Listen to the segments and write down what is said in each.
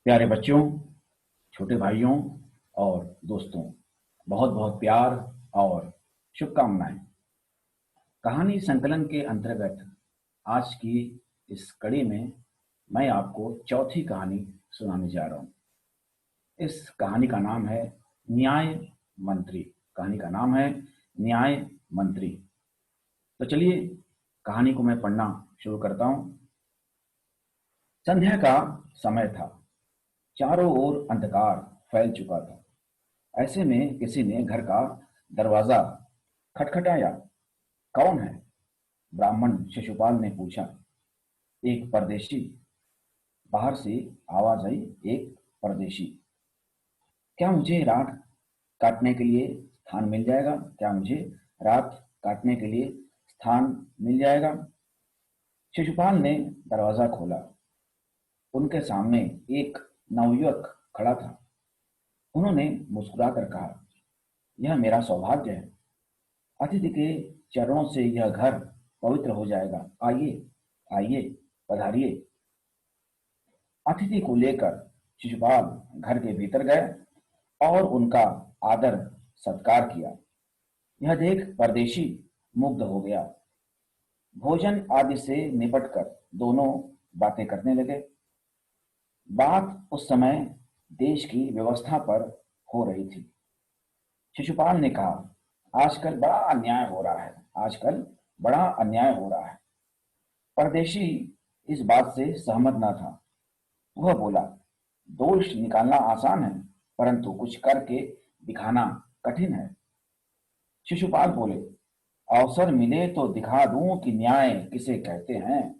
प्यारे बच्चों, छोटे भाइयों और दोस्तों, बहुत बहुत प्यार और शुभकामनाएं। कहानी संकलन के अंतर्गत आज की इस कड़ी में मैं आपको चौथी कहानी सुनाने जा रहा हूं। इस कहानी का नाम है न्याय मंत्री। कहानी का नाम है न्याय मंत्री। तो चलिए कहानी को मैं पढ़ना शुरू करता हूं। संध्या का समय था। चारों ओर अंधकार फैल चुका था। ऐसे में किसी ने घर का दरवाजा खटखटाया। कौन है? ब्राह्मण शिशुपाल ने पूछा। एक परदेशी। बाहर से आवाज आई। एक परदेशी। क्या मुझे रात काटने के लिए स्थान मिल जाएगा? क्या मुझे रात काटने के लिए स्थान मिल जाएगा? शिशुपाल ने दरवाजा खोला। उनके सामने एक नवयुवक खड़ा था। उन्होंने मुस्कुराकर कहा, यह मेरा सौभाग्य है। अतिथि के चरणों से यह घर पवित्र हो जाएगा। आइए आइए, पधारिए। अतिथि को लेकर शिशुपाल घर के भीतर गए और उनका आदर सत्कार किया। यह देख परदेशी मुग्ध हो गया। भोजन आदि से निपटकर दोनों बातें करने लगे। बात उस समय देश की व्यवस्था पर हो रही थी। शिशुपाल ने कहा, आजकल बड़ा अन्याय हो रहा है। आजकल बड़ा अन्याय हो रहा है। परदेशी इस बात से सहमत न था। वह बोला, दोष निकालना आसान है, परंतु कुछ करके दिखाना कठिन है। शिशुपाल बोले, अवसर मिले तो दिखा दूं कि न्याय किसे कहते हैं।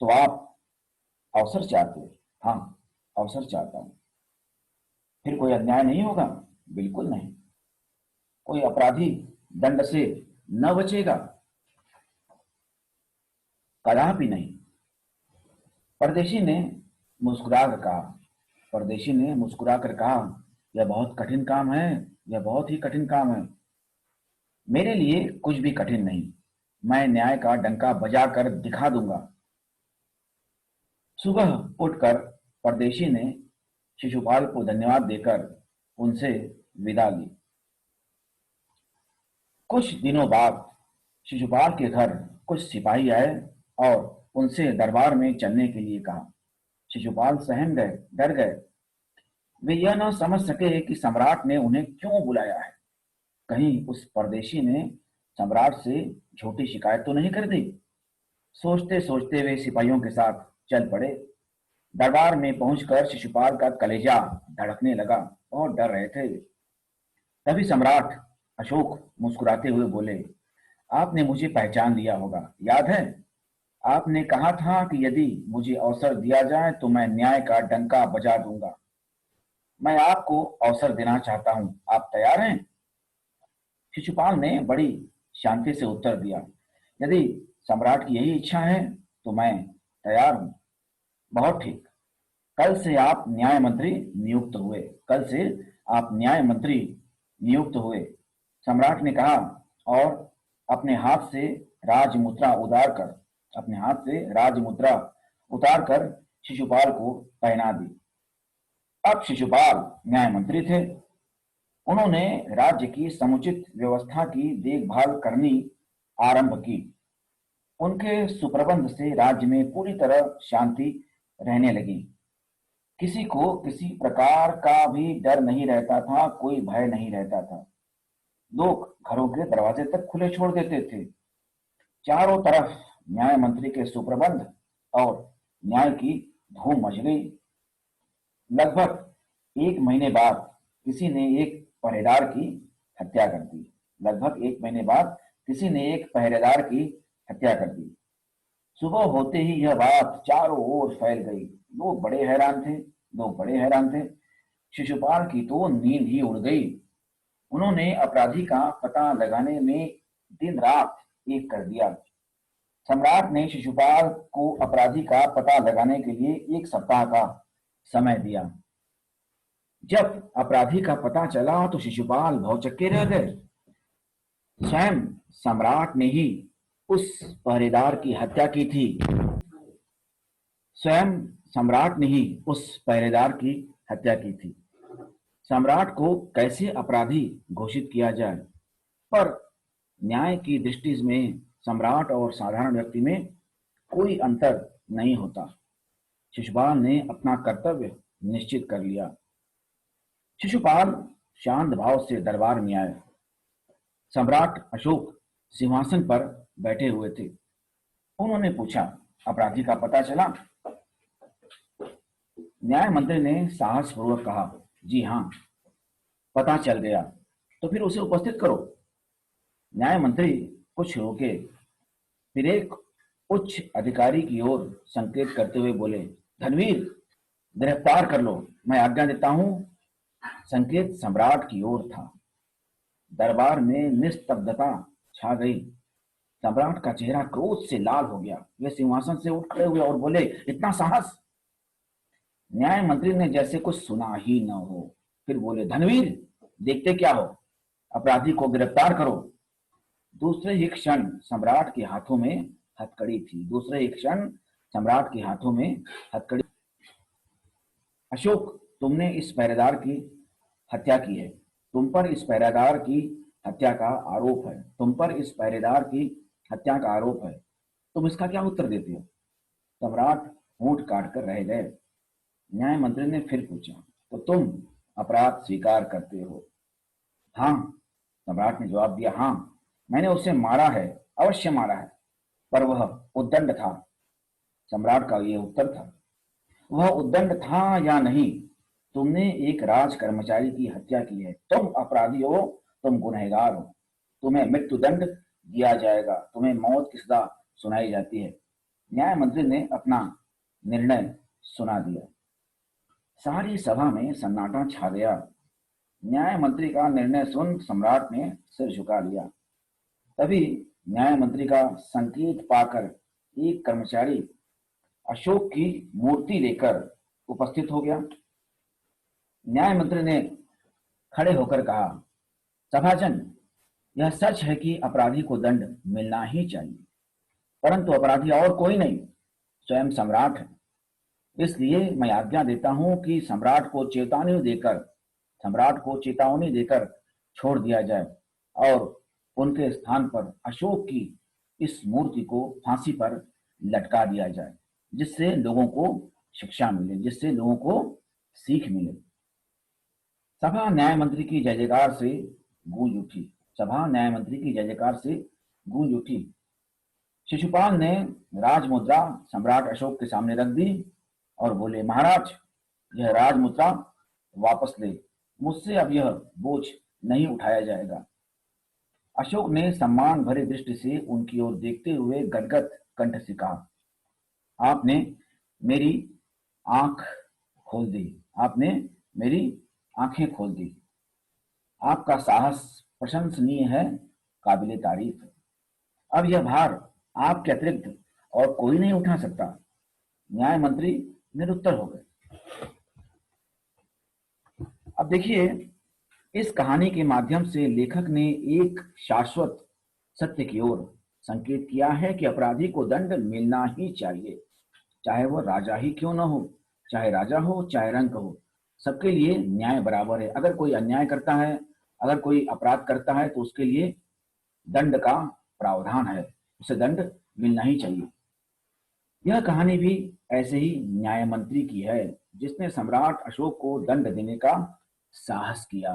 तो आप अवसर चाहते हो? हाँ, अवसर चाहता हूं। फिर कोई अन्याय नहीं होगा? बिल्कुल नहीं। कोई अपराधी दंड से न बचेगा? कदापि नहीं। परदेशी ने मुस्कुराकर कहा। परदेशी ने मुस्कुराकर कहा, यह बहुत कठिन काम है। यह बहुत ही कठिन काम है। मेरे लिए कुछ भी कठिन नहीं। मैं न्याय का डंका बजाकर दिखा दूंगा। सुबह उठकर परदेशी ने शिशुपाल को धन्यवाद देकर उनसे विदा ली। कुछ दिनों बाद शिशुपाल के घर कुछ सिपाही आए और उनसे दरबार में चलने के लिए कहा। शिशुपाल सहम गए, डर गए। वे यह न समझ सके कि सम्राट ने उन्हें क्यों बुलाया है। कहीं उस परदेशी ने सम्राट से झूठी शिकायत तो नहीं कर दी। सोचते सोचते वे सिपाहियों के साथ चल पड़े। दरबार में पहुंचकर शिशुपाल का कलेजा धड़कने लगा। बहुत डर रहे थे। तभी सम्राट अशोक मुस्कुराते हुए बोले, आपने मुझे पहचान लिया होगा, याद है? आपने कहा था कि यदि मुझे अवसर दिया जाए तो मैं न्याय का डंका बजा दूंगा। मैं आपको अवसर देना चाहता हूं। आप तैयार हैं? शिशुपाल ने बड़ी शांति से उत्तर दिया, यदि सम्राट की यही इच्छा है तो मैं तैयार हूं। बहुत ठीक। कल से आप न्याय मंत्री नियुक्त हुए। कल से आप न्याय मंत्री नियुक्त हुए, सम्राट ने कहा और अपने हाथ से राजमुद्रा उतार कर शिशुपाल को पहना दी। अब शिशुपाल न्याय मंत्री थे। उन्होंने राज्य की समुचित व्यवस्था की देखभाल करनी आरंभ की। उनके सुप्रबंध से राज्य में पूरी तरह शांति रहने लगी। किसी को किसी प्रकार का भी डर नहीं रहता था, कोई भय नहीं रहता था। लोग घरों के दरवाजे तक खुले छोड़ देते थे। चारों तरफ न्याय मंत्री के सुप्रबंध और न्याय की धूम मच गई। लगभग एक महीने बाद किसी ने एक पहरेदार की हत्या कर दी। लगभग एक महीने बाद किसी ने एक पहरेदार की हत्या कर दी। सुबह होते ही यह बात चारों ओर फैल गई। लोग बड़े हैरान थे। लोग बड़े हैरान थे। शिशुपाल की तो नींद ही उड़ गई। उन्होंने अपराधी का पता लगाने में दिन रात एक कर दिया। सम्राट ने शिशुपाल को अपराधी का पता लगाने के लिए 1 सप्ताह का समय दिया। जब अपराधी का पता चला तो शिशुपाल भौचक्के रह गए। स्वयं सम्राट ने ही उस पहरेदार की हत्या की थी। स्वयं सम्राट ने ही उस पहरेदार की हत्या की थी। सम्राट को कैसे अपराधी घोषित किया जाए, पर न्याय की दृष्टि में सम्राट और साधारण व्यक्ति में कोई अंतर नहीं होता। शिशुपाल ने अपना कर्तव्य निश्चित कर लिया। शिशुपाल शांत भाव से दरबार में आए। सम्राट अशोक सिंहासन पर बैठे हुए थे। उन्होंने पूछा, अपराधी का पता चला? न्याय मंत्री ने साहसपूर्वक कहा, जी हाँ, पता चल गया। तो फिर उसे उपस्थित करो। न्याय मंत्री कुछ रुके, फिर एक उच्च अधिकारी की ओर संकेत करते हुए बोले, धनवीर, गिरफ्तार कर लो, मैं आज्ञा देता हूं। संकेत सम्राट की ओर था। दरबार में निस्तब्धता छा गई। सम्राट का चेहरा क्रोध से लाल हो गया। वे सिंहासन से उठ खड़े हुए और बोले, इतना साहस? न्याय मंत्री ने जैसे कुछ सुना ही न हो, फिर बोले, धनवीर, देखते क्या हो, अपराधी को गिरफ्तार करो। दूसरे ही क्षण सम्राट के हाथों में हथकड़ी थी। दूसरे ही क्षण सम्राट के हाथों में हथकड़ी। अशोक, तुमने इस पहरेदार की हत्या की है। तुम पर इस पहरेदार की हत्या का आरोप है। तुम पर इस पहरेदार की हत्या का आरोप है। तुम इसका क्या उत्तर देते हो? सम्राट होंठ काट कर रह गए। न्याय मंत्री ने फिर पूछा, तो तुम अपराध स्वीकार करते हो? हाँ, सम्राट ने जवाब दिया, हाँ, मैंने उसे मारा है, अवश्य मारा है, पर वह उद्दंड था। सम्राट का यह उत्तर था। वह उद्दंड था या नहीं, तुमने एक राज कर्मचारी की हत्या की है। तुम अपराधी हो, तुम गुनहगार हो। तुम्हें मृत्युदंड दिया जाएगा। तुम्हें मौत की सजा सुनाई जाती है। न्याय मंत्री ने अपना निर्णय सुना दिया। सारी सभा में सन्नाटा छा गया। न्याय मंत्री का निर्णय सुन सम्राट ने सिर झुका लिया। तभी न्याय मंत्री का संकेत पाकर एक कर्मचारी अशोक की मूर्ति लेकर उपस्थित हो गया। न्याय मंत्री ने खड़े होकर कहा, सभाजन, यह सच है कि अपराधी को दंड मिलना ही चाहिए, परंतु अपराधी और कोई नहीं, स्वयं सम्राट है। इसलिए मैं आज्ञा देता हूं कि सम्राट को चेतावनी देकर छोड़ दिया जाए और उनके स्थान पर अशोक की इस मूर्ति को फांसी पर लटका दिया जाए, जिससे लोगों को शिक्षा मिले, जिससे लोगों को सीख मिले। सभा न्याय मंत्री की जय जयकार से गूंज उठी। सभा न्याय मंत्री की जय जयकार से गूंज उठी। शिशुपाल ने राजमुद्रा सम्राट अशोक के सामने रख दी और बोले, महाराज, यह राजमुद्रा वापस ले। मुझसे अब यह बोझ नहीं उठाया जाएगा। अशोक ने सम्मान भरी दृष्टि से उनकी ओर देखते हुए गदगद कंठ से कहा, आपने मेरी आंख खोल दी। आपने मेरी आंखें खोल दी। आपका साहस प्रशंसनीय है, काबिले तारीफ है। अब यह भार आपके अतिरिक्त और कोई नहीं उठा सकता। न्याय मंत्री निरुत्तर हो गए। अब देखिए, इस कहानी के माध्यम से लेखक ने एक शाश्वत सत्य की ओर संकेत किया है कि अपराधी को दंड मिलना ही चाहिए, चाहे वह राजा ही क्यों न हो, चाहे राजा हो, चाहे रंक हो, सबके लिए न्याय बराबर है। अगर कोई अन्याय करता है, अगर कोई अपराध करता है, तो उसके लिए दंड का प्रावधान है, उसे दंड मिलना ही चाहिए। यह कहानी भी ऐसे ही न्याय मंत्री की है, जिसने सम्राट अशोक को दंड देने का साहस किया।